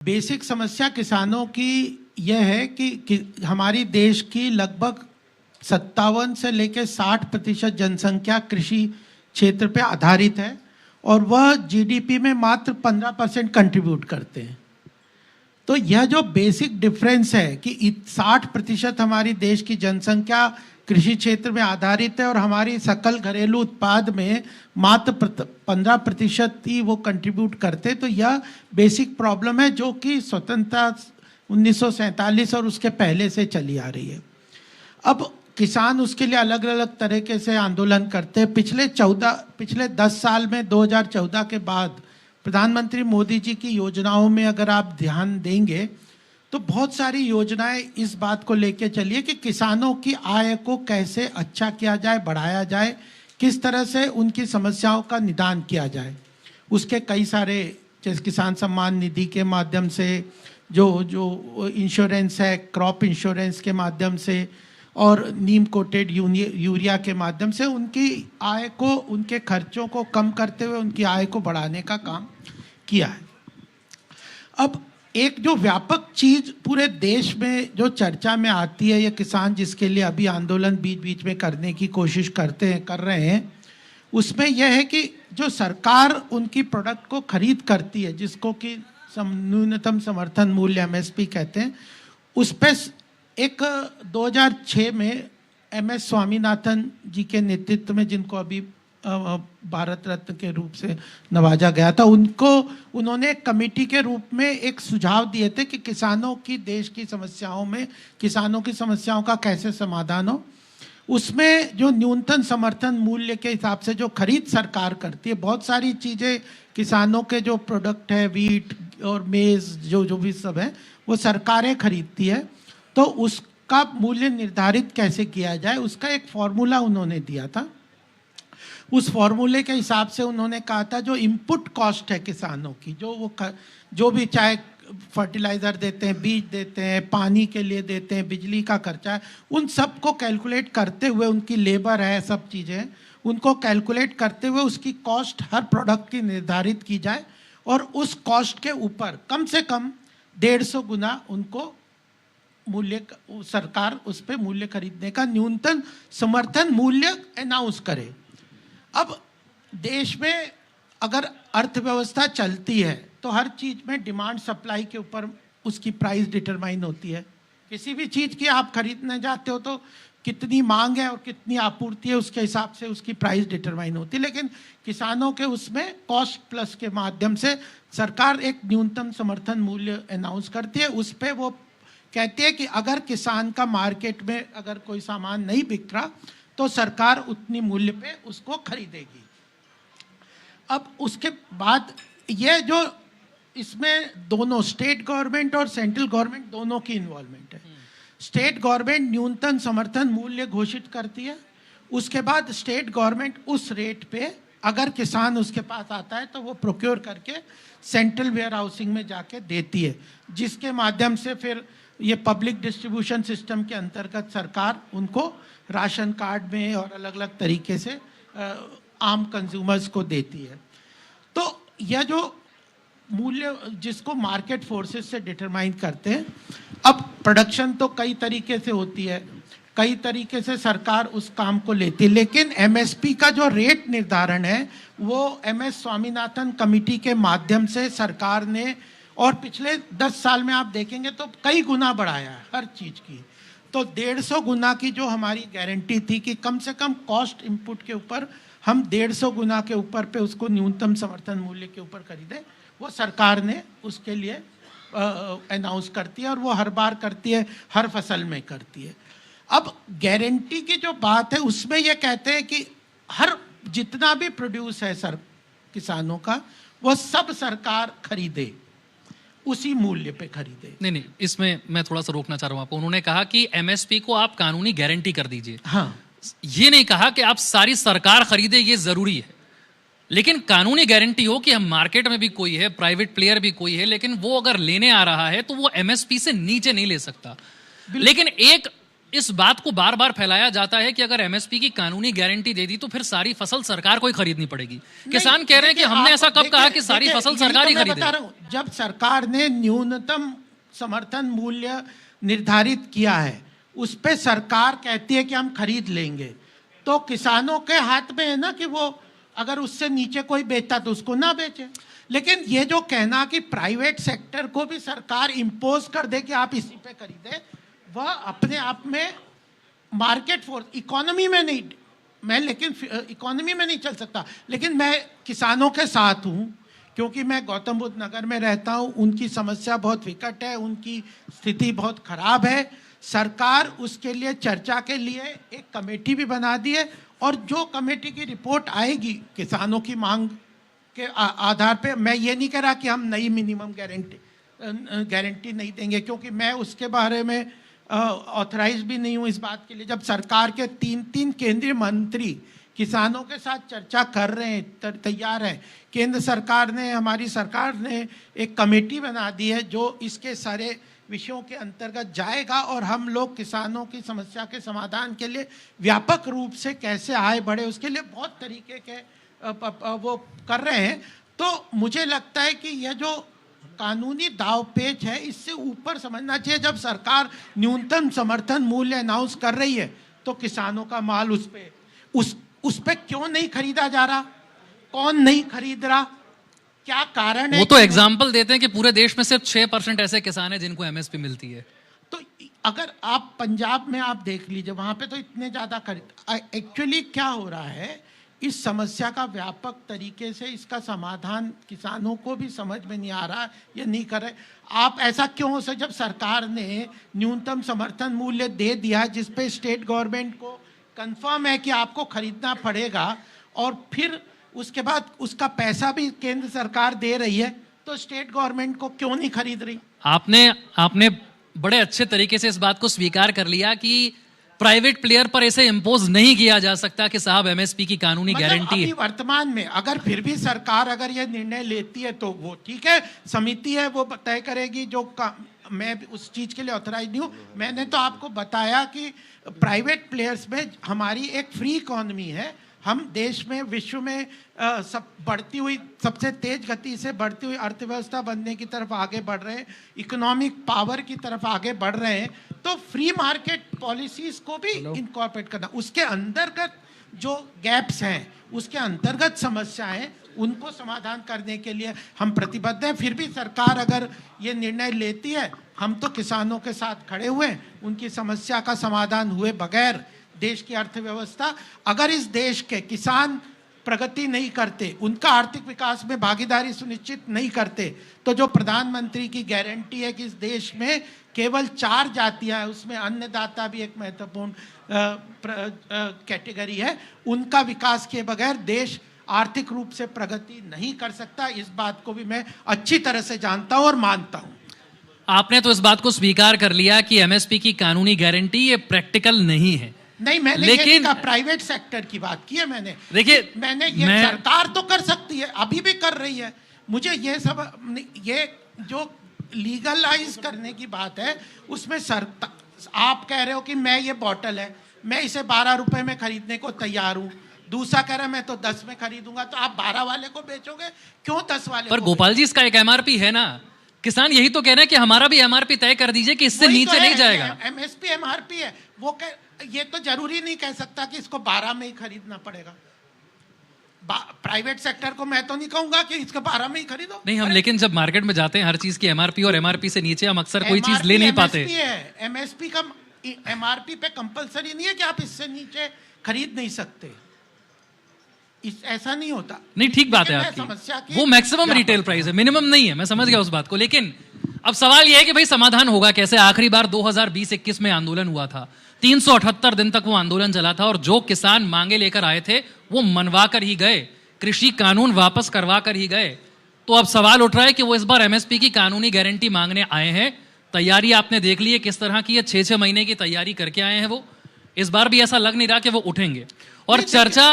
Basic समस्या किसानों की यह है कि हमारी देश की लगभग 57 से लेकर 60% जनसंख्या कृषि क्षेत्र पे आधारित है और वह जीडीपी में मात्र 15% कंट्रीब्यूट करते हैं। तो यह जो बेसिक डिफरेंस है कि 60% हमारी देश की जनसंख्या कृषि क्षेत्र में आधारित है और हमारी सकल घरेलू उत्पाद में मात्र 15% ही वो कंट्रीब्यूट करते, तो यह बेसिक प्रॉब्लम है जो कि स्वतंत्रता 1947 और उसके पहले से चली आ रही है। अब किसान उसके लिए अलग अलग तरीके से आंदोलन करते हैं। पिछले 10 साल में 2014 के बाद प्रधानमंत्री मोदी जी की योजनाओं में अगर आप ध्यान देंगे तो बहुत सारी योजनाएं इस बात को लेके चली है कि किसानों की आय को कैसे अच्छा किया जाए, बढ़ाया जाए, किस तरह से उनकी समस्याओं का निदान किया जाए। उसके कई सारे, जैसे किसान सम्मान निधि के माध्यम से, जो इंश्योरेंस है, क्रॉप इंश्योरेंस के माध्यम से और नीम कोटेड यूरिया के माध्यम से उनकी आय को, उनके खर्चों को कम करते हुए उनकी आय को बढ़ाने का काम किया है। अब एक जो व्यापक चीज पूरे देश में जो चर्चा में आती है, ये किसान जिसके लिए अभी आंदोलन बीच बीच में करने की कोशिश कर रहे हैं, उसमें यह है कि जो सरकार उनकी प्रोडक्ट को खरीद करती है, जिसको कि न्यूनतम समर्थन मूल्य एमएसपी कहते हैं, उस पर एक 2006 में एमएस स्वामीनाथन जी के नेतृत्व में, जिनको अभी भारत रत्न के रूप से नवाजा गया था, उन्होंने एक कमेटी के रूप में एक सुझाव दिए थे कि किसानों की देश की समस्याओं में, किसानों की समस्याओं का कैसे समाधान हो। उसमें जो न्यूनतम समर्थन मूल्य के हिसाब से जो खरीद सरकार करती है, बहुत सारी चीज़ें किसानों के जो प्रोडक्ट है, वीट और मेज़, जो भी सब है, वो सरकारें खरीदती है। तो उसका मूल्य निर्धारित कैसे किया जाए, उसका एक फॉर्मूला उन्होंने दिया था। उस फॉर्मूले के हिसाब से उन्होंने कहा था जो इनपुट कॉस्ट है किसानों की, जो भी, चाहे फर्टिलाइज़र देते हैं, बीज देते हैं, पानी के लिए देते हैं, बिजली का खर्चा है, उन सब को कैलकुलेट करते हुए, उनकी लेबर है, सब चीज़ें, उनको कैलकुलेट करते हुए उसकी कॉस्ट हर प्रोडक्ट की निर्धारित की जाए और उस कॉस्ट के ऊपर कम से कम 150 गुना उनको मूल्य, सरकार उस पर मूल्य खरीदने का न्यूनतम समर्थन मूल्य अनाउंस करे। अब देश में अगर अर्थव्यवस्था चलती है तो हर चीज़ में डिमांड सप्लाई के ऊपर उसकी प्राइस डिटरमाइन होती है। किसी भी चीज़ की आप खरीदने जाते हो तो कितनी मांग है और कितनी आपूर्ति है, उसके हिसाब से उसकी प्राइस डिटरमाइन होती है। लेकिन किसानों के उसमें कॉस्ट प्लस के माध्यम से सरकार एक न्यूनतम समर्थन मूल्य अनाउंस करती है। उस पर वो कहती है कि अगर किसान का मार्केट में अगर कोई सामान नहीं बिक रहा तो सरकार उतनी मूल्य पे उसको खरीदेगी। अब उसके बाद ये जो इसमें दोनों स्टेट गवर्नमेंट और सेंट्रल गवर्नमेंट दोनों की इन्वॉल्वमेंट है। स्टेट गवर्नमेंट न्यूनतम समर्थन मूल्य घोषित करती है, उसके बाद स्टेट गवर्नमेंट उस रेट पे अगर किसान उसके पास आता है तो वो प्रोक्योर करके सेंट्रल वेयर हाउसिंग में जाके देती है, जिसके माध्यम से फिर ये पब्लिक डिस्ट्रीब्यूशन सिस्टम के अंतर्गत सरकार उनको राशन कार्ड में और अलग अलग तरीके से आम कंज्यूमर्स को देती है। तो यह जो मूल्य जिसको मार्केट फोर्सेस से डिटरमाइन करते हैं, अब प्रोडक्शन तो कई तरीके से होती है, कई तरीके से सरकार उस काम को लेती है, लेकिन एमएसपी का जो रेट निर्धारण है वो एमएस स्वामीनाथन कमेटी के माध्यम से सरकार ने, और पिछले 10 साल में आप देखेंगे तो कई गुना बढ़ाया है हर चीज़ की। तो 150 गुना की जो हमारी गारंटी थी कि कम से कम कॉस्ट इनपुट के ऊपर हम 150 गुना के ऊपर पे उसको न्यूनतम समर्थन मूल्य के ऊपर खरीदें, वो सरकार ने उसके लिए अनाउंस करती है और वो हर बार करती है, हर फसल में करती है। अब गारंटी की जो बात है उसमें ये कहते हैं कि हर जितना भी प्रोड्यूस है किसानों का, वो सब सरकार खरीदे, उसी मूल्य पे खरीदे। नहीं, इसमें मैं थोड़ा सा रोकना चाह रहा हूँ आपको। उन्होंने कहा कि एमएसपी को आप कानूनी गारंटी कर दीजिए। हाँ, ये नहीं कहा कि आप सारी सरकार खरीदे, ये जरूरी है, लेकिन कानूनी गारंटी हो कि हम मार्केट में भी कोई है, प्राइवेट प्लेयर भी कोई है, लेकिन वो अगर लेने आ रहा है तो वो एमएसपी से नीचे नहीं ले सकता। लेकिन एक इस बात को बार बार फैलाया जाता है कि अगर एमएसपी की कानूनी गारंटी दे दी तो फिर सारी फसल सरकार को ही खरीदनी पड़ेगी। किसान कह रहे हैं कि हमने ऐसा कब कहा कि सारी फसल सरकार ही खरीदे? बता रहा हूं, जब सरकार ने न्यूनतम समर्थन मूल्य निर्धारित किया है, उस पे सरकार कहती है कि हम खरीद लेंगे, तो किसानों के हाथ में है ना कि वो अगर उससे नीचे कोई बेचता तो उसको ना बेचे। लेकिन ये जो कहना कि प्राइवेट सेक्टर को भी सरकार इम्पोज कर दे कि आप इसी पे खरीदे, वह अपने आप में मार्केट फोर्स, इकोनॉमी में नहीं, मैं लेकिन इकोनॉमी में नहीं चल सकता। लेकिन मैं किसानों के साथ हूँ, क्योंकि मैं गौतम बुद्ध नगर में रहता हूँ, उनकी समस्या बहुत विकट है, उनकी स्थिति बहुत खराब है। सरकार उसके लिए चर्चा के लिए एक कमेटी भी बना दी है, और जो कमेटी की रिपोर्ट आएगी किसानों की मांग के आधार पे, मैं ये नहीं कह रहा कि हम नई मिनिमम गारंटी नहीं देंगे, क्योंकि मैं उसके बारे में ऑथराइज भी नहीं हूँ इस बात के लिए। जब सरकार के 3 केंद्रीय मंत्री किसानों के साथ चर्चा कर रहे हैं, तैयार है, केंद्र सरकार ने, हमारी सरकार ने एक कमेटी बना दी है जो इसके सारे विषयों के अंतर्गत जाएगा, और हम लोग किसानों की समस्या के समाधान के लिए व्यापक रूप से कैसे आगे बढ़े उसके लिए बहुत तरीके के वो कर रहे हैं। तो मुझे लगता है कि यह जो कानूनी दावपेच है, इससे ऊपर समझना चाहिए। जब सरकार न्यूनतम समर्थन मूल्य अनाउंस कर रही है तो किसानों का माल उस पे क्यों नहीं खरीदा जा रहा? कौन नहीं खरीद रहा? क्या कारण है? वो तो एग्जाम्पल देते हैं कि पूरे देश में सिर्फ 6% ऐसे किसान हैं जिनको एमएसपी मिलती है। तो अगर आप पंजाब में आप देख लीजिए, वहां पे तो इतने ज्यादा खरीद। एक्चुअली क्या हो रहा है, इस समस्या का व्यापक तरीके से इसका समाधान किसानों को भी समझ में नहीं आ रहा, ये नहीं कर रहे। आप ऐसा क्यों हो सकता, जब सरकार ने न्यूनतम समर्थन मूल्य दे दिया जिसपे स्टेट गवर्नमेंट को कंफर्म है कि आपको खरीदना पड़ेगा, और फिर उसके बाद उसका पैसा भी केंद्र सरकार दे रही है, तो स्टेट गवर्नमेंट को क्यों नहीं खरीद रही? आपने बड़े अच्छे तरीके से इस बात को स्वीकार कर लिया कि प्राइवेट प्लेयर पर ऐसे इंपोज नहीं किया जा सकता कि साहब एमएसपी की कानूनी गारंटी है। वर्तमान में अगर फिर भी सरकार अगर ये निर्णय लेती है तो वो ठीक है, समिति है वो तय करेगी, मैं उस चीज के लिए ऑथराइज नहीं हूँ। मैंने तो आपको बताया कि प्राइवेट प्लेयर्स में हमारी एक फ्री इकोनॉमी है, हम देश में विश्व में सब बढ़ती हुई, सबसे तेज गति से बढ़ती हुई अर्थव्यवस्था बनने की तरफ आगे बढ़ रहे हैं, इकोनॉमिक पावर की तरफ आगे बढ़ रहे हैं। तो फ्री मार्केट पॉलिसीज को भी इनकॉर्पोरेट करना, उसके अंतर्गत जो गैप्स हैं, उसके अंतर्गत समस्याएं, उनको समाधान करने के लिए हम प्रतिबद्ध हैं। फिर भी सरकार अगर ये निर्णय लेती है, हम तो किसानों के साथ खड़े हुए हैं, उनकी समस्या का समाधान हुए बगैर देश की अर्थव्यवस्था, अगर इस देश के किसान प्रगति नहीं करते, उनका आर्थिक विकास में भागीदारी सुनिश्चित नहीं करते, तो जो प्रधानमंत्री की गारंटी है कि इस देश में केवल 4 जातियां हैं, उसमें अन्नदाता भी एक महत्वपूर्ण कैटेगरी है, उनका विकास के बगैर देश आर्थिक रूप से प्रगति नहीं कर सकता। इस बात को भी मैं अच्छी तरह से जानता हूं और मानता हूं। आपने तो इस बात को स्वीकार कर लिया कि एमएसपी की कानूनी गारंटी ये प्रैक्टिकल नहीं है। नहीं, मैंने लेकिन प्राइवेट सेक्टर की बात की है। देखिए, सरकार तो कर सकती है, अभी भी कर रही है। मुझे ये सब, ये जो लीगलाइज करने की बात है, उसमें आप कह रहे हो कि मैं ये बॉटल है, मैं इसे 12 रुपए में खरीदने को तैयार हूँ, दूसरा कह रहा है मैं तो 10 में खरीदूंगा, तो आप 12 वाले को बेचोगे, क्यों 10 वाले? पर गोपाल जी, इसका एक एमआरपी है ना, किसान यही तो कह रहे हैं कि हमारा भी एमआरपी तय कर दीजिए कि इससे नीचे नहीं जाएगा। एमएसपी एमआरपी है, वो ये तो जरूरी नहीं कह सकता कि इसको 12 में ही खरीदना पड़ेगा। प्राइवेट सेक्टर को मैं तो नहीं कहूंगा कि इसको 12 में ही खरीदो। नहीं, हम लेकिन जब मार्केट में जाते हैं हर चीज की एमआरपी, और एमआरपी से नीचे हम अक्सर कोई चीज ले नहीं पाते। एमएसपी का एमआरपी पे कंपलसरी नहीं है कि आप इससे नीचे खरीद नहीं सकते, ऐसा नहीं होता। नहीं, ठीक बात है आपकी, वो मैक्सिमम रिटेल प्राइस है, मिनिमम नहीं है, मैं समझ गया उस बात को। लेकिन अब सवाल यह है कि भाई समाधान होगा कैसे? आखिरी बार 2020-21 में आंदोलन हुआ था, 378 दिन तक वो आंदोलन चला था, और जो किसान मांगे लेकर आए थे वो मनवा कर ही गए, कृषि कानून वापस करवा कर ही गए। तो अब सवाल उठ रहा है कि वो इस बार एमएसपी की कानूनी गारंटी मांगने आए हैं। तैयारी आपने देख ली है किस तरह की है, 6-6 महीने की तैयारी करके आए हैं वो। इस बार भी ऐसा लग नहीं रहा कि वो उठेंगे। और चर्चा,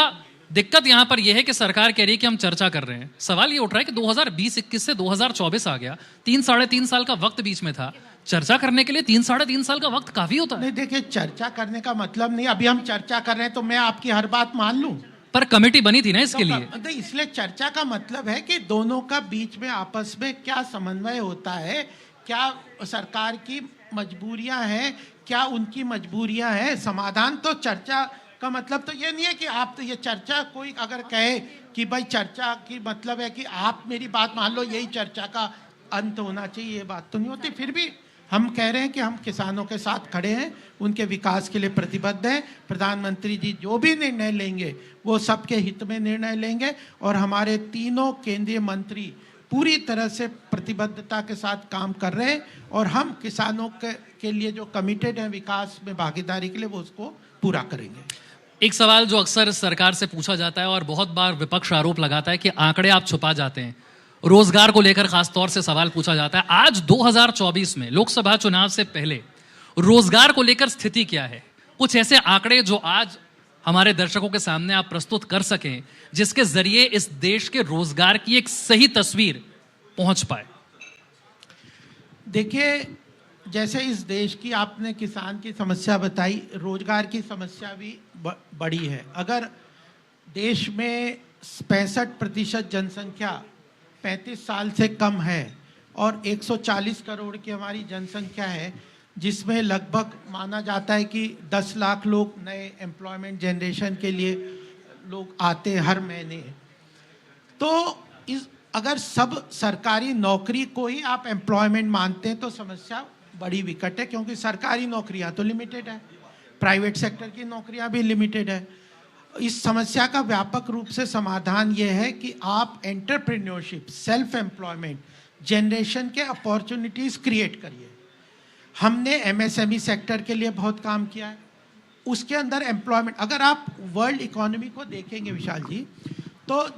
दिक्कत यहां पर यह है कि सरकार कह रही है कि हम चर्चा कर रहे हैं। सवाल ये उठ रहा है कि 2020-21 से 2024 आ गया, 3-3.5 साल का वक्त बीच में था, चर्चा करने के लिए 3-3.5 साल का वक्त काफी होता है। नहीं देखिए, चर्चा करने का मतलब नहीं अभी हम चर्चा कर रहे हैं तो मैं आपकी हर बात मान लूं, पर कमेटी बनी थी ना इसके लिए। तो इसलिए चर्चा का मतलब है कि दोनों का बीच में आपस में क्या समन्वय होता है, क्या सरकार की मजबूरियां हैं, क्या उनकी मजबूरियां हैं, समाधान। तो चर्चा का मतलब तो ये नहीं है कि आप तो ये चर्चा कोई अगर कहे कि भाई चर्चा की मतलब है कि आप मेरी बात मान लो, यही चर्चा का अंत होना चाहिए, ये बात तो नहीं होती। फिर भी हम कह रहे हैं कि हम किसानों के साथ खड़े हैं, उनके विकास के लिए प्रतिबद्ध हैं। प्रधानमंत्री जी जो भी निर्णय लेंगे वो सबके हित में निर्णय लेंगे और हमारे तीनों केंद्रीय मंत्री पूरी तरह से प्रतिबद्धता के साथ काम कर रहे हैं और हम किसानों के लिए जो कमिटेड हैं विकास में भागीदारी के लिए, वो उसको पूरा करेंगे। एक सवाल जो अक्सर सरकार से पूछा जाता है और बहुत बार विपक्ष आरोप लगाता है कि आंकड़े आप छुपा जाते हैं, रोजगार को लेकर खास तौर से सवाल पूछा जाता है। आज 2024 में लोकसभा चुनाव से पहले रोजगार को लेकर स्थिति क्या है? कुछ ऐसे आंकड़े जो आज हमारे दर्शकों के सामने आप प्रस्तुत कर सकें जिसके जरिए इस देश के रोजगार की एक सही तस्वीर पहुंच पाए। देखिए, जैसे इस देश की आपने किसान की समस्या बताई, रोजगार की समस्या भी बड़ी है। अगर देश में 65% जनसंख्या 35 साल से कम है और 140 करोड़ की हमारी जनसंख्या है, जिसमें लगभग माना जाता है कि 10 लाख लोग नए एम्प्लॉयमेंट जनरेशन के लिए लोग आते हैं हर महीने, तो अगर सब सरकारी नौकरी को ही आप एम्प्लॉयमेंट मानते हैं तो समस्या बड़ी विकट है, क्योंकि सरकारी नौकरियां तो लिमिटेड है, प्राइवेट सेक्टर की नौकरियां भी लिमिटेड है। इस समस्या का व्यापक रूप से समाधान ये है कि आप एंटरप्रेन्योरशिप, सेल्फ एम्प्लॉयमेंट जनरेशन के अपॉर्चुनिटीज क्रिएट करिए। हमने एमएसएमई सेक्टर के लिए बहुत काम किया है, उसके अंदर एम्प्लॉयमेंट, अगर आप वर्ल्ड इकोनॉमी को देखेंगे विशाल जी, तो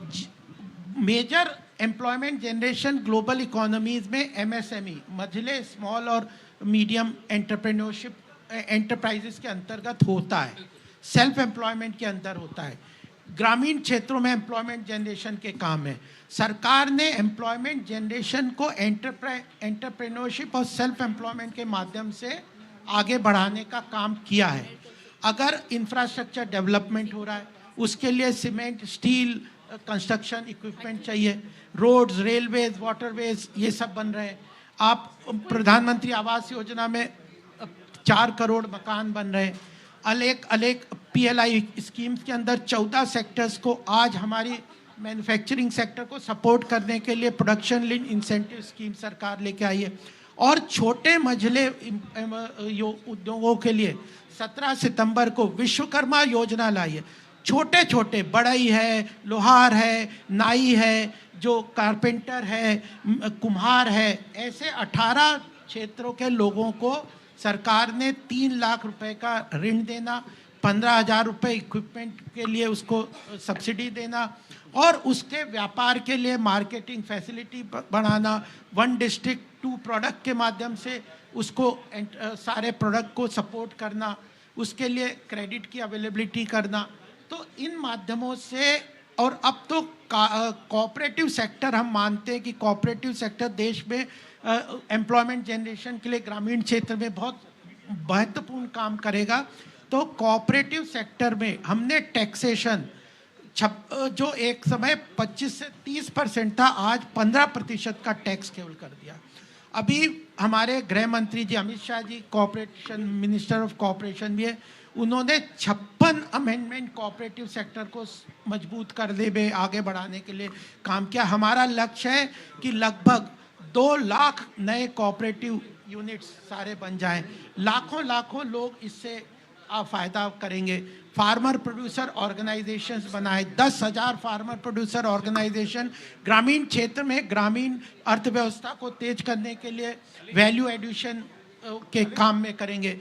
major employment generation global economies में एमएसएमई, मझले स्मॉल और मीडियम एंटरप्रेन्योरशिप एंटरप्राइजेस के अंतर्गत होता है, सेल्फ एम्प्लॉयमेंट के अंदर होता है। ग्रामीण क्षेत्रों में एम्प्लॉयमेंट जनरेशन के काम है। सरकार ने एम्प्लॉयमेंट जनरेशन को एंटरप्रेन्योरशिप और सेल्फ एम्प्लॉयमेंट के माध्यम से आगे बढ़ाने का काम किया है। अगर इंफ्रास्ट्रक्चर डेवलपमेंट हो रहा है, उसके लिए सीमेंट, स्टील, कंस्ट्रक्शन इक्विपमेंट चाहिए, रोड्स, रेलवेज, वाटरवेज, ये सब बन रहे हैं। आप प्रधानमंत्री आवास योजना में 4 करोड़ मकान बन रहे हैं। अनेक पीएलआई स्कीम्स के अंदर 14 सेक्टर्स को आज हमारी मैन्युफैक्चरिंग सेक्टर को सपोर्ट करने के लिए प्रोडक्शन लिंक इंसेंटिव स्कीम सरकार लेके आई है। और छोटे मझले उद्योगों के लिए 17 सितंबर को विश्वकर्मा योजना लाई है। छोटे छोटे बढ़ई है, लोहार है, नाई है, जो कारपेंटर है, कुम्हार है, ऐसे 18 क्षेत्रों के लोगों को सरकार ने 3 लाख रुपए का ऋण देना, 15,000 रुपये इक्विपमेंट के लिए उसको सब्सिडी देना और उसके व्यापार के लिए मार्केटिंग फैसिलिटी बढ़ाना, 1 डिस्ट्रिक्ट 2 प्रोडक्ट के माध्यम से उसको सारे प्रोडक्ट को सपोर्ट करना, उसके लिए क्रेडिट की अवेलेबिलिटी करना। तो इन माध्यमों से, और अब तो कोऑपरेटिव सेक्टर, हम मानते हैं कि कोऑपरेटिव सेक्टर देश में एम्प्लॉयमेंट जनरेशन के लिए ग्रामीण क्षेत्र में बहुत महत्वपूर्ण काम करेगा। तो कोऑपरेटिव सेक्टर में हमने टैक्सेशन जो एक समय 25 से 30% था, आज 15% का टैक्स केवल कर दिया। अभी हमारे गृह मंत्री जी Amit Shah ji cooperation minister of cooperation भी है, उन्होंने 56 अमेंडमेंट कोऑपरेटिव सेक्टर को मजबूत करने में आगे बढ़ाने के लिए काम किया। हमारा लक्ष्य है कि लगभग 2 लाख नए कोऑपरेटिव यूनिट्स सारे बन जाएं, लाखों लोग इससे फ़ायदा करेंगे। फार्मर प्रोड्यूसर ऑर्गेनाइजेशंस बनाए, 10,000 फार्मर प्रोड्यूसर ऑर्गेनाइजेशन ग्रामीण क्षेत्र में ग्रामीण अर्थव्यवस्था को तेज करने के लिए वैल्यू एडिशन के काम में करेंगे।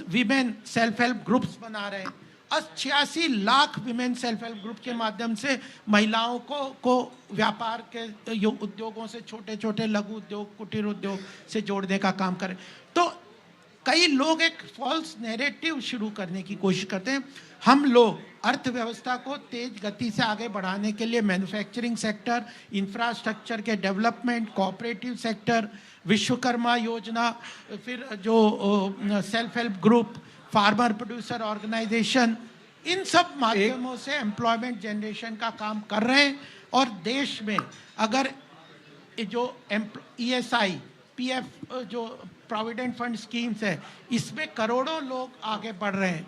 विमेन सेल्फ हेल्प ग्रुप्स बना रहे हैं, 86 lakh women self help group के माध्यम से महिलाओं को व्यापार के उद्योगों से, छोटे छोटे लघु उद्योग, कुटीर उद्योग से जोड़ने का काम करें। तो कई लोग एक फॉल्स नैरेटिव शुरू करने की कोशिश करते हैं। हम लोग अर्थव्यवस्था को तेज गति से आगे बढ़ाने के लिए मैन्युफैक्चरिंग सेक्टर, इंफ्रास्ट्रक्चर के डेवलपमेंट, कोऑपरेटिव सेक्टर, विश्वकर्मा योजना, फिर जो self help group, farmer producer organisation, इन सब माध्यमों से एम्प्लॉयमेंट जनरेशन का काम कर रहे हैं। और देश में अगर जो ESI, PF जो प्रोविडेंट फंड स्कीम्स है, इसमें करोड़ों लोग आगे बढ़ रहे हैं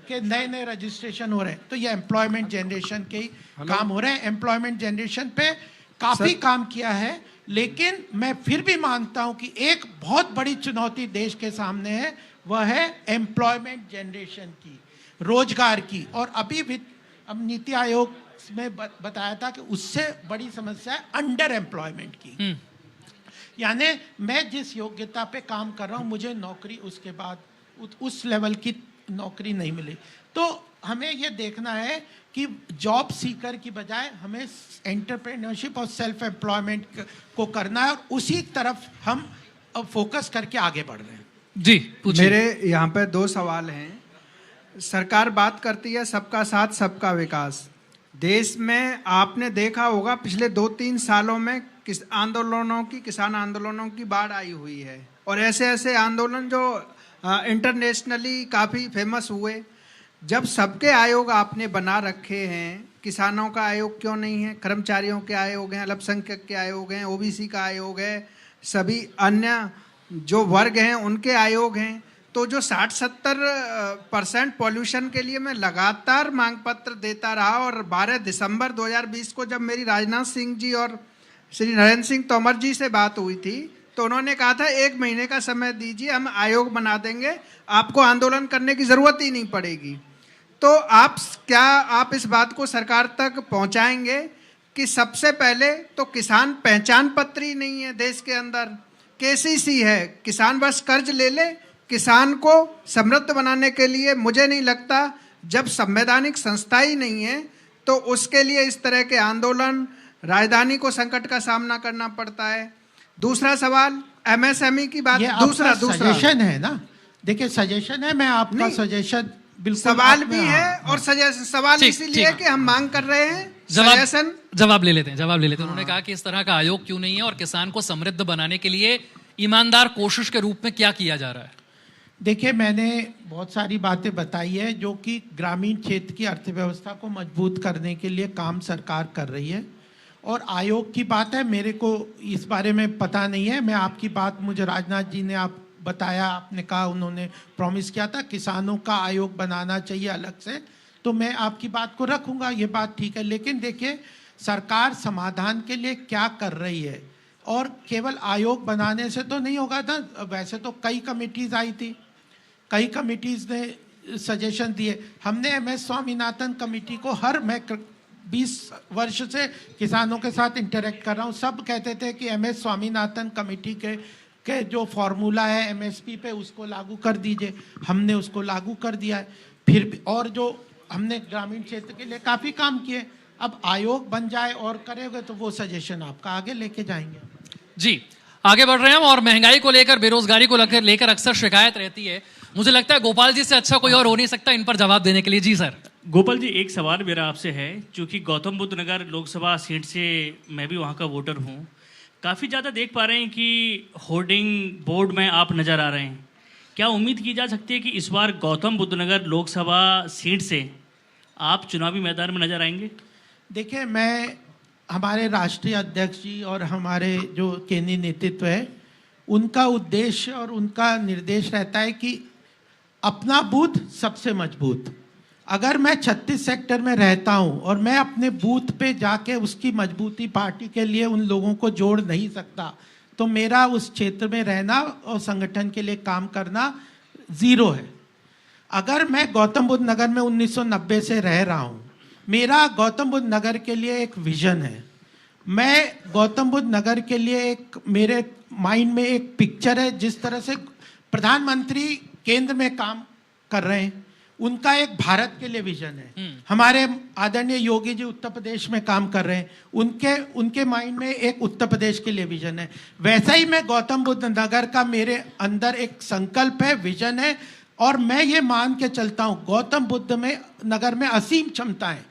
के नए नए रजिस्ट्रेशन हो रहे हैं, तो ये एम्प्लॉयमेंट जनरेशन के ही काम हो रहे हैं। एम्प्लॉयमेंट जनरेशन पे काफी काम किया है, लेकिन मैं फिर भी मानता हूं कि एक बहुत बड़ी चुनौती देश के सामने है, वह है एम्प्लॉयमेंट जनरेशन की, रोजगार की। और अभी भी अब नीति आयोग में बताया था कि उससे बड़ी समस्या है अंडर एम्प्लॉयमेंट की। यानी मैं जिस योग्यता पे काम कर रहा हूं, मुझे नौकरी उसके बाद उस लेवल की नौकरी नहीं मिली। तो हमें ये देखना है कि जॉब सीकर की बजाय हमें एंटरप्रेन्योरशिप और सेल्फ एम्प्लॉयमेंट को करना है, और उसी तरफ हम फोकस करके आगे बढ़ रहे हैं। जी पूछिए। मेरे यहाँ पे 2 सवाल हैं। सरकार बात करती है सबका साथ सबका विकास। देश में आपने देखा होगा पिछले 2-3 सालों में किसान आंदोलनों की बाढ़ आई हुई है, और ऐसे ऐसे आंदोलन जो इंटरनेशनली काफ़ी फेमस हुए। जब सबके आयोग आपने बना रखे हैं, किसानों का आयोग क्यों नहीं है, कर्मचारियोयों के आयोग हैं, अल्पसंख्यक के आयोग हैं, OBC का आयोग है, सभी अन्य जो वर्ग हैं उनके आयोग हैं, तो जो 60-70% पॉल्यूशन के लिए मैं लगातार मांग पत्र देता रहा। और 12 दिसंबर 2020 को जब मेरी राजनाथ सिंह जी और श्री नरेंद्र सिंह तोमर जी से बात हुई थी, तो उन्होंने कहा था 1 महीने का समय दीजिए, हम आयोग बना देंगे, आपको आंदोलन करने की ज़रूरत ही नहीं पड़ेगी। तो आप इस बात को सरकार तक पहुंचाएंगे कि सबसे पहले तो किसान पहचान पत्र ही नहीं है देश के अंदर, KCC है, किसान बस कर्ज ले ले। किसान को समृद्ध बनाने के लिए मुझे नहीं लगता, जब संवैधानिक संस्था ही नहीं है तो उसके लिए इस तरह के आंदोलन, राजधानी को संकट का सामना करना पड़ता है। दूसरा सवाल MSME की बात। दूसरा सजेशन है ना, देखिए सजेशन है, मैं आपका सजेशन बिल्कुल सवाल भी है और सजेशन। सवाल इसीलिए कि हम मांग कर रहे हैं, सजेशन जवाब ले लेते हैं। उन्होंने कहा कि इस तरह का आयोग क्यों नहीं है और किसान को समृद्ध बनाने के लिए ईमानदार कोशिश के रूप में क्या किया जा रहा है। देखिए, मैंने बहुत सारी बातें बताई है जो कि ग्रामीण क्षेत्र की अर्थव्यवस्था को मजबूत करने के लिए काम सरकार कर रही है। और आयोग की बात है, मेरे को इस बारे में पता नहीं है। मैं आपकी बात, मुझे राजनाथ जी ने आप बताया, आपने कहा उन्होंने प्रॉमिस किया था किसानों का आयोग बनाना चाहिए अलग से, तो मैं आपकी बात को रखूंगा, ये बात ठीक है। लेकिन देखिए, सरकार समाधान के लिए क्या कर रही है, और केवल आयोग बनाने से तो नहीं होगा था। वैसे तो कई कमिटीज़ आई थी, कई कमिटीज़ ने सजेशन दिए। हमने MS स्वामीनाथन कमेटी को मैं 20 वर्ष से किसानों के साथ इंटरेक्ट कर रहा हूँ, सब कहते थे कि MS स्वामीनाथन कमेटी के जो फॉर्मूला है MSP पे, उसको लागू कर दीजिए। हमने उसको लागू कर दिया है। फिर भी और जो हमने ग्रामीण क्षेत्र के लिए काफ़ी काम किए, अब आयोग बन जाए और करेंगे तो वो सजेशन आपका आगे लेके जाएंगे। जी, आगे बढ़ रहे हैं। और महंगाई को लेकर, बेरोजगारी को लेकर अक्सर शिकायत रहती है। मुझे लगता है गोपाल जी से अच्छा कोई और हो नहीं सकता इन पर जवाब देने के लिए। जी सर। गोपाल जी, एक सवाल मेरा आपसे है, चूंकि गौतम बुद्ध नगर लोकसभा सीट से मैं भी वहाँ का वोटर हूँ, काफ़ी ज़्यादा देख पा रहे हैं कि होर्डिंग बोर्ड में आप नज़र आ रहे हैं। क्या उम्मीद की जा सकती है कि इस बार गौतम बुद्ध नगर लोकसभा सीट से आप चुनावी मैदान में नजर आएंगे? देखिए, मैं हमारे राष्ट्रीय अध्यक्ष जी और हमारे जो केंद्रीय नेतृत्व है, उनका उद्देश्य और उनका निर्देश रहता है कि अपना बूथ सबसे मजबूत। अगर मैं 36 सेक्टर में रहता हूं और मैं अपने बूथ पे जाके उसकी मजबूती पार्टी के लिए उन लोगों को जोड़ नहीं सकता, तो मेरा उस क्षेत्र में रहना और संगठन के लिए काम करना ज़ीरो है। अगर मैं गौतम बुद्ध नगर में 1990 से रह रहा हूं, मेरा गौतम बुद्ध नगर के लिए एक विजन है। मैं गौतम बुद्ध नगर के लिए मेरे माइंड में एक पिक्चर है। जिस तरह से प्रधानमंत्री केंद्र में काम कर रहे हैं, उनका एक भारत के लिए विजन है। हमारे आदरणीय योगी जी उत्तर प्रदेश में काम कर रहे हैं, उनके माइंड में एक उत्तर प्रदेश के लिए विजन है। वैसा ही मैं गौतम बुद्ध नगर का मेरे अंदर एक संकल्प है, विजन है, और मैं ये मान के चलता हूँ गौतम बुद्ध में नगर में असीम क्षमता है।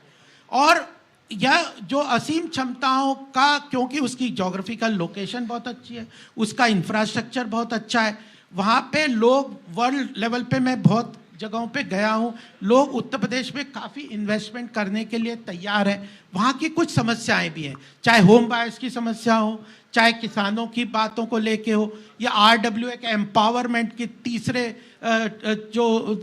और यह जो असीम क्षमताओं का, क्योंकि उसकी ज्योग्राफिकल लोकेशन बहुत अच्छी है, उसका इंफ्रास्ट्रक्चर बहुत अच्छा है, वहाँ पे लोग वर्ल्ड लेवल पे, मैं बहुत जगहों पे गया हूँ, लोग उत्तर प्रदेश में काफ़ी इन्वेस्टमेंट करने के लिए तैयार हैं। वहाँ की कुछ समस्याएं भी हैं, चाहे होम बायर्स की समस्या हो, चाहे किसानों की बातों को लेके हो, या RWA के एम्पावरमेंट की तीसरे जो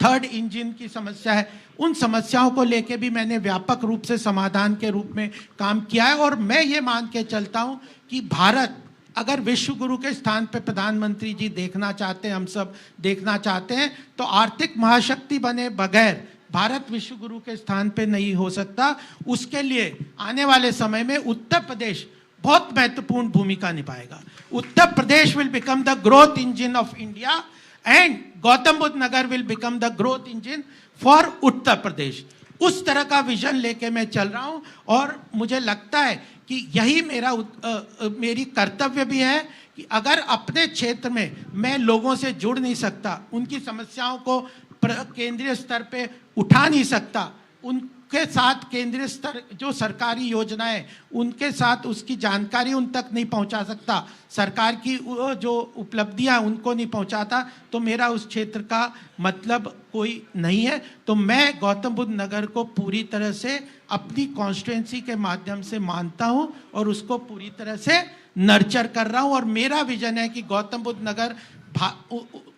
थर्ड इंजन की समस्या है, उन समस्याओं को लेके भी मैंने व्यापक रूप से समाधान के रूप में काम किया है। और मैं ये मान के चलता हूँ कि भारत अगर विश्व गुरु के स्थान पे प्रधानमंत्री जी देखना चाहते हैं, हम सब देखना चाहते हैं, तो आर्थिक महाशक्ति बने बगैर भारत विश्व गुरु के स्थान पे नहीं हो सकता। उसके लिए आने वाले समय में उत्तर प्रदेश बहुत महत्वपूर्ण भूमिका निभाएगा। Uttar Pradesh will become the growth engine of India and Gautam Buddha Nagar will become the growth engine for Uttar Pradesh. उस तरह का विजन लेके मैं चल रहा हूं, और मुझे लगता है कि यही मेरी कर्तव्य भी है कि अगर अपने क्षेत्र में मैं लोगों से जुड़ नहीं सकता, उनकी समस्याओं को केंद्रीय स्तर पे उठा नहीं सकता, उनके साथ केंद्रीय स्तर जो सरकारी योजनाएं उनके साथ उसकी जानकारी उन तक नहीं पहुंचा सकता, सरकार की जो उपलब्धियां उनको नहीं पहुंचाता, तो मेरा उस क्षेत्र का मतलब कोई नहीं है। तो मैं गौतम बुद्ध नगर को पूरी तरह से अपनी कॉन्स्टिट्यूएंसी के माध्यम से मानता हूं और उसको पूरी तरह से नर्चर कर रहा हूं। और मेरा विजन है कि गौतम बुद्ध नगर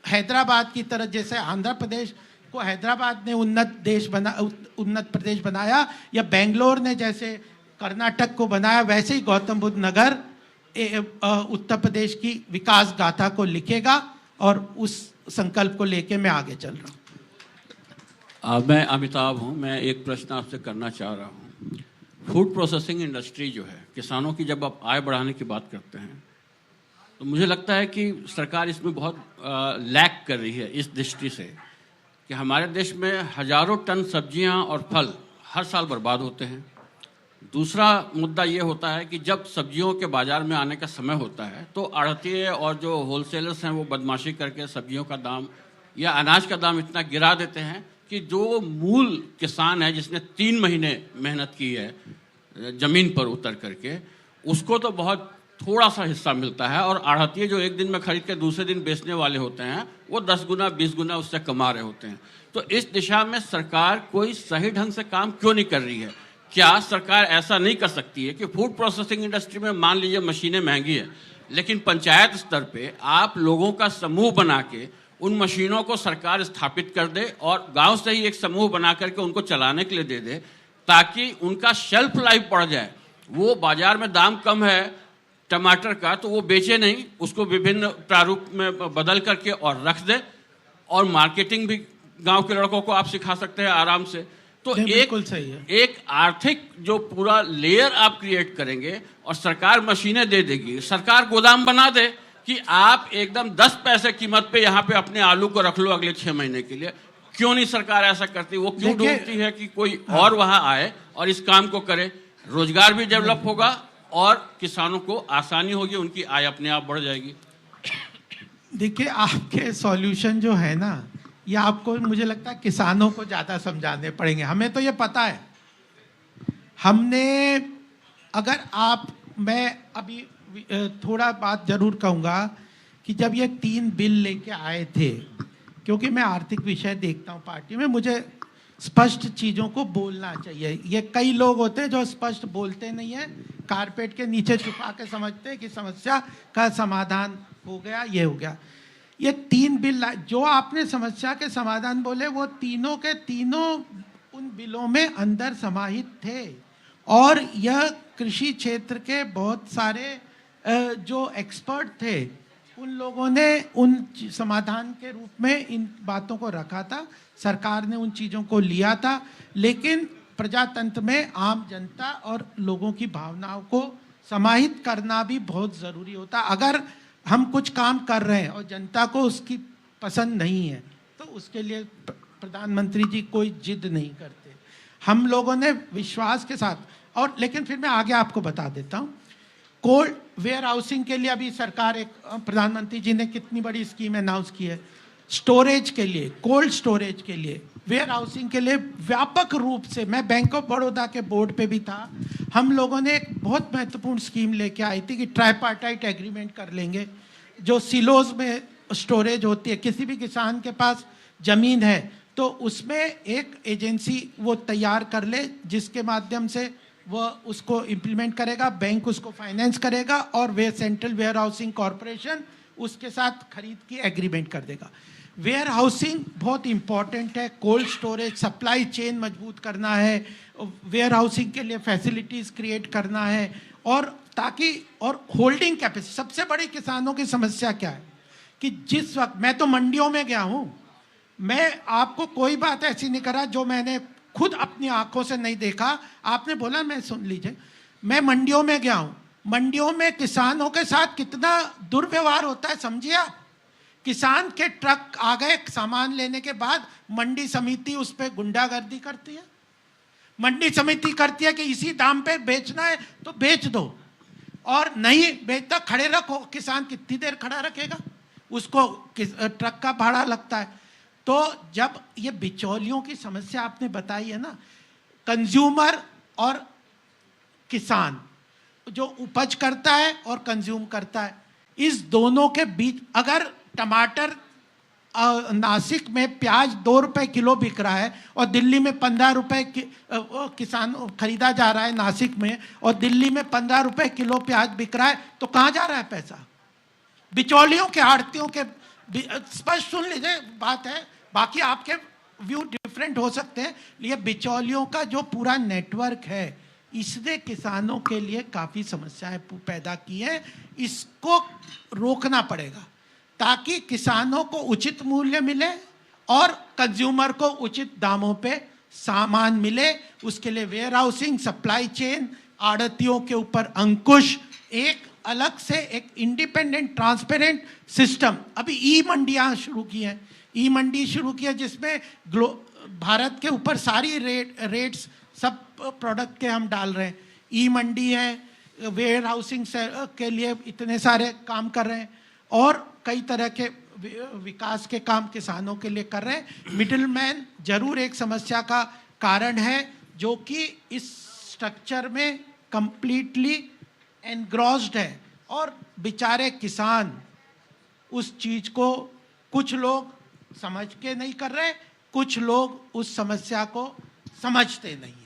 हैदराबाद की तरह, जैसे आंध्र प्रदेश को हैदराबाद ने उन्नत प्रदेश बनाया, या बेंगलोर ने जैसे कर्नाटक को बनाया, वैसे ही गौतम बुद्ध नगर उत्तर प्रदेश की विकास गाथा को लिखेगा, और उस संकल्प को लेके मैं आगे चल रहा हूँ। मैं अमिताभ हूँ। मैं एक प्रश्न आपसे करना चाह रहा हूँ। फूड प्रोसेसिंग इंडस्ट्री जो है, किसानों की जब आप आय बढ़ाने की बात करते हैं, तो मुझे लगता है कि सरकार इसमें बहुत लैक कर रही है, इस दृष्टि से कि हमारे देश में हजारों टन सब्जियां और फल हर साल बर्बाद होते हैं। दूसरा मुद्दा ये होता है कि जब सब्जियों के बाज़ार में आने का समय होता है, तो आढ़तिये और जो होलसेलर्स हैं वो बदमाशी करके सब्जियों का दाम या अनाज का दाम इतना गिरा देते हैं कि जो मूल किसान है, जिसने 3 महीने मेहनत की है ज़मीन पर उतर करके, उसको तो बहुत थोड़ा सा हिस्सा मिलता है, और आढ़तिये जो एक दिन में खरीद के दूसरे दिन बेचने वाले होते हैं, वो 10 गुना 20 गुना उससे कमा रहे होते हैं। तो इस दिशा में सरकार कोई सही ढंग से काम क्यों नहीं कर रही है? क्या सरकार ऐसा नहीं कर सकती है कि फूड प्रोसेसिंग इंडस्ट्री में मान लीजिए मशीनें महंगी है, लेकिन पंचायत स्तर पे आप लोगों का समूह बना के उन मशीनों को सरकार स्थापित कर दे, और गांव से ही एक समूह बना करके उनको चलाने के लिए दे दे, ताकि उनका शेल्फ लाइफ बढ़ जाए। वो बाजार में दाम कम है टमाटर का, तो वो बेचे नहीं, उसको विभिन्न प्रारूप में बदल करके और रख दे, और मार्केटिंग भी गांव के लड़कों को आप सिखा सकते हैं आराम से। तो एक आर्थिक जो पूरा लेयर आप क्रिएट करेंगे, और सरकार मशीनें दे देगी, सरकार गोदाम बना दे कि आप एकदम 10 पैसे कीमत पे यहाँ पे अपने आलू को रख लो अगले 6 महीने के लिए। क्यों नहीं सरकार ऐसा करती? वो क्यों ढूंढती है कि कोई और वहां आए और इस काम को करे? रोजगार भी डेवलप होगा और किसानों को आसानी होगी, उनकी आय अपने आप बढ़ जाएगी। देखिए, आपके सॉल्यूशन जो है ना, ये आपको मुझे लगता है किसानों को ज़्यादा समझाने पड़ेंगे। हमें तो ये पता है, हमने अगर मैं अभी थोड़ा बात जरूर कहूँगा कि जब ये 3 बिल लेके आए थे, क्योंकि मैं आर्थिक विषय देखता हूँ पार्टी में, मुझे स्पष्ट चीज़ों को बोलना चाहिए। ये कई लोग होते हैं जो स्पष्ट बोलते नहीं है, कारपेट के नीचे छुपा के समझते हैं कि समस्या का समाधान हो गया, ये हो गया। ये 3 बिल जो आपने समस्या के समाधान बोले, वो तीनों के तीनों उन बिलों में अंदर समाहित थे, और यह कृषि क्षेत्र के बहुत सारे जो एक्सपर्ट थे, उन लोगों ने उन समाधान के रूप में इन बातों को रखा था। सरकार ने उन चीज़ों को लिया था, लेकिन प्रजातंत्र में आम जनता और लोगों की भावनाओं को समाहित करना भी बहुत ज़रूरी होता। अगर हम कुछ काम कर रहे हैं और जनता को उसकी पसंद नहीं है, तो उसके लिए प्रधानमंत्री जी कोई जिद नहीं करते। हम लोगों ने विश्वास के साथ, और लेकिन फिर मैं आगे आपको बता देता हूँ। कोल्ड वेयर हाउसिंग के लिए अभी सरकार प्रधानमंत्री जी ने कितनी बड़ी स्कीम अनाउंस की है। स्टोरेज के लिए, कोल्ड स्टोरेज के लिए, वेयर हाउसिंग के लिए व्यापक रूप से, मैं बैंक ऑफ बड़ौदा के बोर्ड पे भी था, हम लोगों ने एक बहुत महत्वपूर्ण स्कीम लेके आई थी कि ट्राइपार्टाइट एग्रीमेंट कर लेंगे। जो सिलोज में स्टोरेज होती है, किसी भी किसान के पास ज़मीन है तो उसमें एक एजेंसी वो तैयार कर ले जिसके माध्यम से वह उसको इम्प्लीमेंट करेगा, बैंक उसको फाइनेंस करेगा और वे सेंट्रल वेयर हाउसिंग कॉरपोरेशन उसके साथ खरीद की एग्रीमेंट कर देगा। वेयर हाउसिंग बहुत इंपॉर्टेंट है, कोल्ड स्टोरेज, सप्लाई चेन मजबूत करना है, वेयर हाउसिंग के लिए फैसिलिटीज़ क्रिएट करना है, और ताकि, और होल्डिंग कैपेसिटी। सबसे बड़ी किसानों की समस्या क्या है कि जिस वक्त, मैं तो मंडियों में गया हूँ, मैं आपको कोई बात ऐसी नहीं करा जो मैंने खुद अपनी आंखों से नहीं देखा। आपने बोला, मैं सुन लीजिए, मैं मंडियों में गया हूँ, मंडियों में किसानों के साथ कितना दुर्व्यवहार होता है समझिए आप। किसान के ट्रक आ गए सामान लेने के बाद, मंडी समिति उस पर गुंडागर्दी करती है। मंडी समिति करती है कि इसी दाम पे बेचना है तो बेच दो, और नहीं बेचता खड़े रखो। किसान कितनी देर खड़ा रखेगा, उसको ट्रक का भाड़ा लगता है। तो जब ये बिचौलियों की समस्या आपने बताई है ना, कंज्यूमर और किसान जो उपज करता है और कंज्यूम करता है, इस दोनों के बीच, अगर टमाटर नासिक में प्याज 2 रुपए किलो बिक रहा है और दिल्ली में 15 रुपए किसान खरीदा जा रहा है नासिक में, और दिल्ली में 15 रुपए किलो प्याज बिक रहा है, तो कहाँ जा रहा है पैसा? बिचौलियों के, आड़तियों के। स्पष्ट सुन लीजिए बात है, बाकी आपके व्यू डिफरेंट हो सकते हैं। ये बिचौलियों का जो पूरा नेटवर्क है, इसने किसानों के लिए काफ़ी समस्याएं पैदा की हैं। इसको रोकना पड़ेगा ताकि किसानों को उचित मूल्य मिले और कंज्यूमर को उचित दामों पे सामान मिले। उसके लिए वेयर हाउसिंग, सप्लाई चेन, आड़तियों के ऊपर अंकुश, एक अलग से एक इंडिपेंडेंट ट्रांसपेरेंट सिस्टम। अभी ई मंडियाँ शुरू की हैं, ई मंडी शुरू की है जिसमें भारत के ऊपर सारी रेट्स सब प्रोडक्ट के हम डाल रहे हैं। ई मंडी है, वेयर हाउसिंग के लिए इतने सारे काम कर रहे हैं, और कई तरह के विकास के काम किसानों के लिए कर रहे हैं। मिडिलमैन जरूर एक समस्या का कारण है जो कि इस स्ट्रक्चर में कंप्लीटली एनग्रॉस्ड है, और बेचारे किसान उस चीज को, कुछ लोग समझ के नहीं कर रहे, कुछ लोग उस समस्या को समझते नहीं है।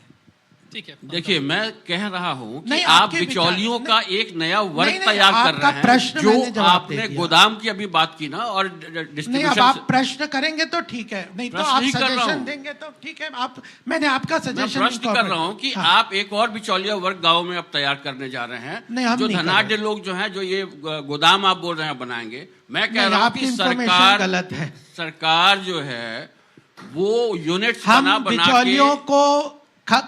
ठीक है, देखिए मैं कह रहा हूं कि नहीं, आप आपके बिचौलियों विचार- का एक नया वर्ग नहीं, तैयार कर आपका रहे हैं। प्रश्न मैंने जो जवाब दे आपने दिया। गोदाम की अभी बात की ना, और नहीं, अब डिस्ट्रीब्यूशन, आप प्रश्न करेंगे तो ठीक है, नहीं तो प्रश्न आप ही कर रहा सजेशन हूं। देंगे तो ठीक है। आप, मैंने आपका मैं सजेशन प्रश्न कर रहा हूं कि हाँ। आप एक और बिचौलिया वर्ग गांव में अब तैयार करने जा रहे हैं। नहीं, हम जो नहीं कर धनाढ्य रहे। लोग जो हैं, जो ये गोदाम आप बोल रहे हैं बनाएंगे, मैं कह नहीं, रहा हूं आपकी कि इंफॉर्मेशन गलत है। सरकार जो है वो यूनिट्स हम बना बिचौलियों के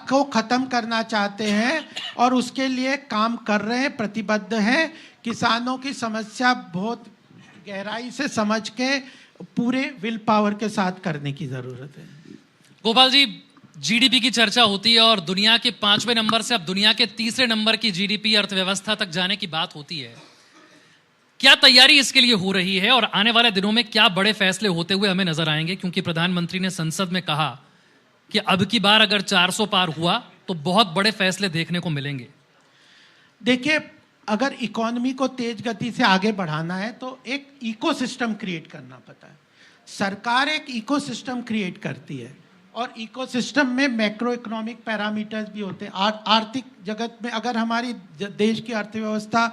को खत्म करना चाहते हैं और उसके लिए काम कर रहे हैं, प्रतिबद्ध हैं। किसानों की समस्या बहुत गहराई से समझ के पूरे विल पावर के साथ करने की जरूरत है। गोपाल जी, जीडीपी की चर्चा होती है और दुनिया के 5वें नंबर से अब दुनिया के 3रे नंबर की जीडीपी अर्थव्यवस्था तक जाने की बात होती है। क्या तैयारी इसके लिए हो रही है और आने वाले दिनों में क्या बड़े फैसले होते हुए हमें नजर आएंगे? क्योंकि प्रधानमंत्री ने संसद में कहा कि अब की बार अगर 400 पार हुआ तो बहुत बड़े फैसले देखने को मिलेंगे। देखिए, अगर इकोनॉमी को तेज गति से आगे बढ़ाना है तो एक इकोसिस्टम क्रिएट करना पड़ता है। सरकार एक इकोसिस्टम क्रिएट करती है, और इकोसिस्टम में मैक्रो इकोनॉमिक पैरामीटर्स भी होते हैं। आर्थिक जगत में अगर हमारी देश की अर्थव्यवस्था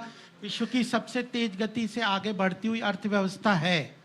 विश्व की सबसे तेज गति से आगे बढ़ती हुई अर्थव्यवस्था है,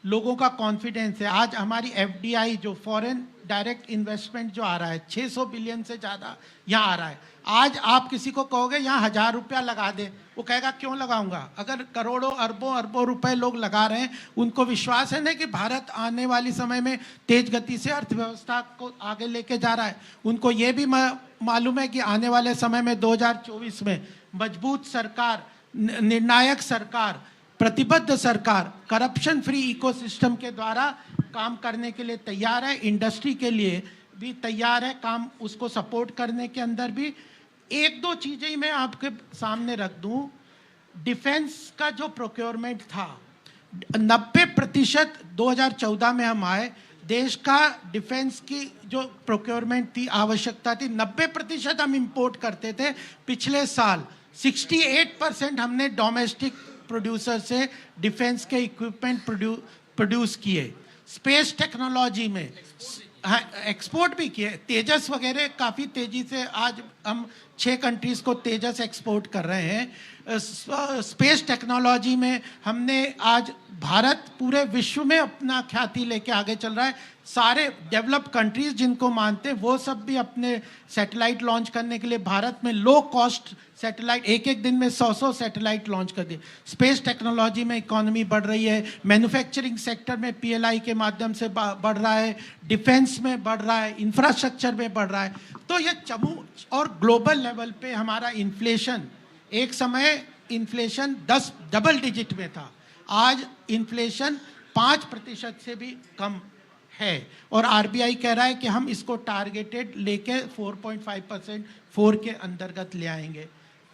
लोगों का कॉन्फिडेंस है। आज हमारी एफडीआई जो फॉरेन डायरेक्ट इन्वेस्टमेंट जो आ रहा है, 600 बिलियन से ज़्यादा यहाँ आ रहा है। आज आप किसी को कहोगे यहाँ 1000 रुपया लगा दे, वो कहेगा क्यों लगाऊंगा। अगर करोड़ों अरबों रुपए लोग लगा रहे हैं, उनको विश्वास है ना कि भारत आने वाली समय में तेज गति से अर्थव्यवस्था को आगे लेके जा रहा है। उनको ये भी मालूम है कि आने वाले समय में 2024 में मजबूत सरकार, निर्णायक सरकार, प्रतिबद्ध सरकार, करप्शन फ्री इकोसिस्टम के द्वारा काम करने के लिए तैयार है, इंडस्ट्री के लिए भी तैयार है, काम उसको सपोर्ट करने के अंदर भी। एक दो चीजें ही मैं आपके सामने रख दूं। डिफेंस का जो प्रोक्योरमेंट था 90% 2014 में हम आए, देश का डिफेंस की जो प्रोक्योरमेंट थी, आवश्यकता थी, 90% हम इंपोर्ट करते थे। पिछले साल 68% हमने डोमेस्टिक प्रोड्यूसर से डिफेंस के इक्विपमेंट प्रोड्यूस किए। स्पेस टेक्नोलॉजी में एक्सपोर्ट भी किए, तेजस वगैरह काफ़ी तेज़ी से आज हम 6 कंट्रीज़ को तेजस एक्सपोर्ट कर रहे हैं। स्पेस टेक्नोलॉजी में हमने आज भारत पूरे विश्व में अपना ख्याति लेके आगे चल रहा है। सारे डेवलप्ड कंट्रीज़ जिनको मानते हैं वो सब भी अपने सैटेलाइट लॉन्च करने के लिए भारत में लो कॉस्ट सैटेलाइट एक दिन में 100 सैटेलाइट लॉन्च कर दिए। स्पेस टेक्नोलॉजी में इकोनॉमी बढ़ रही है, मैन्युफैक्चरिंग सेक्टर में PLI के माध्यम से बढ़ रहा है, डिफेंस में बढ़ रहा है, इंफ्रास्ट्रक्चर में बढ़ रहा है। तो ये और ग्लोबल लेवल पे हमारा इन्फ्लेशन, एक समय इन्फ्लेशन 10 डबल डिजिट में था, आज इन्फ्लेशन 5% से भी कम है और RBI कह रहा है कि हम इसको टारगेटेड लेके 4.5% 4 के अंतर्गत ले आएंगे।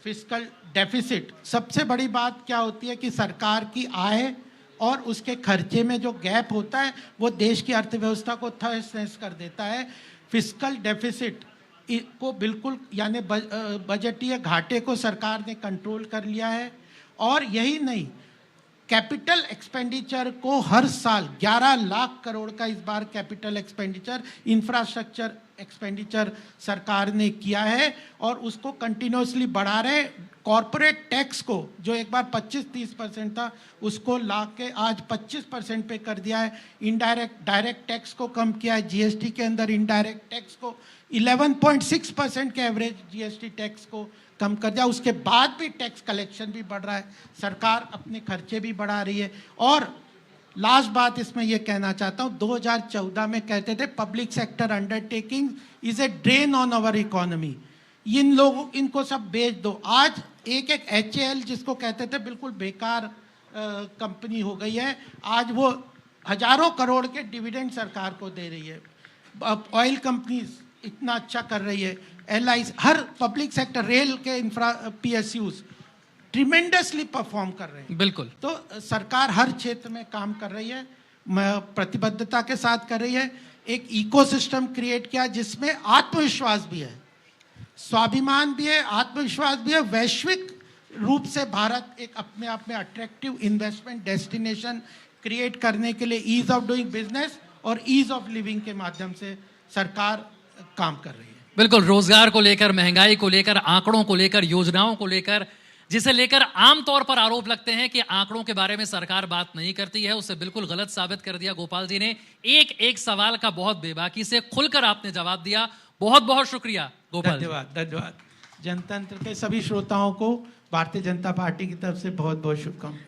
फिस्कल डेफिसिट, सबसे बड़ी बात क्या होती है कि सरकार की आय और उसके खर्चे में जो गैप होता है वो देश की अर्थव्यवस्था को तहस-नहस कर देता है। फिस्कल डेफिसिट को बिल्कुल यानी बजटीय घाटे को सरकार ने कंट्रोल कर लिया है। और यही नहीं, कैपिटल एक्सपेंडिचर को हर साल 11 लाख करोड़ का इस बार कैपिटल एक्सपेंडिचर, इंफ्रास्ट्रक्चर एक्सपेंडिचर सरकार ने किया है और उसको कंटिन्यूसली बढ़ा रहे। कॉरपोरेट टैक्स को जो एक बार 25-30% था उसको ला के आज 25% पे कर दिया है। डायरेक्ट टैक्स को कम किया है, GST के अंदर इनडायरेक्ट टैक्स को 11.6% के एवरेज GST टैक्स को कम कर दिया। उसके बाद भी टैक्स कलेक्शन भी बढ़ रहा है, सरकार अपने खर्चे भी बढ़ा रही है। और लास्ट बात इसमें यह कहना चाहता हूँ, 2014 में कहते थे public sector undertaking is a drain on our economy, इनको सब बेच दो। आज एक HAL जिसको कहते थे बिल्कुल बेकार कंपनी हो गई है, आज वो हजारों करोड़ के डिविडेंड सरकार को दे रही है। ऑयल कंपनीज इतना अच्छा कर रही है, LIC, हर पब्लिक सेक्टर, रेल के PSUs ट्रिमेंडसली परफॉर्म कर रहे हैं। बिल्कुल। तो सरकार हर क्षेत्र में काम कर रही है, प्रतिबद्धता के साथ कर रही है। एक इकोसिस्टम क्रिएट किया जिसमें आत्मविश्वास भी है, स्वाभिमान भी है, आत्मविश्वास भी है। वैश्विक रूप से भारत एक अपने आप में अट्रैक्टिव इन्वेस्टमेंट डेस्टिनेशन क्रिएट करने के लिए ईज ऑफ डूइंग बिजनेस और ईज ऑफ लिविंग के माध्यम से सरकार काम कर रही है। बिल्कुल, रोजगार को लेकर, महंगाई को लेकर, आंकड़ों को लेकर, योजनाओं को लेकर, जिसे लेकर आमतौर पर आरोप लगते हैं कि आंकड़ों के बारे में सरकार बात नहीं करती है, उसे बिल्कुल गलत साबित कर दिया गोपाल जी ने। एक सवाल का बहुत बेबाकी से खुलकर आपने जवाब दिया। बहुत बहुत शुक्रिया गोपाल। धन्यवाद। जनतंत्र के सभी श्रोताओं को भारतीय जनता पार्टी की तरफ से बहुत बहुत शुभकामनाएं।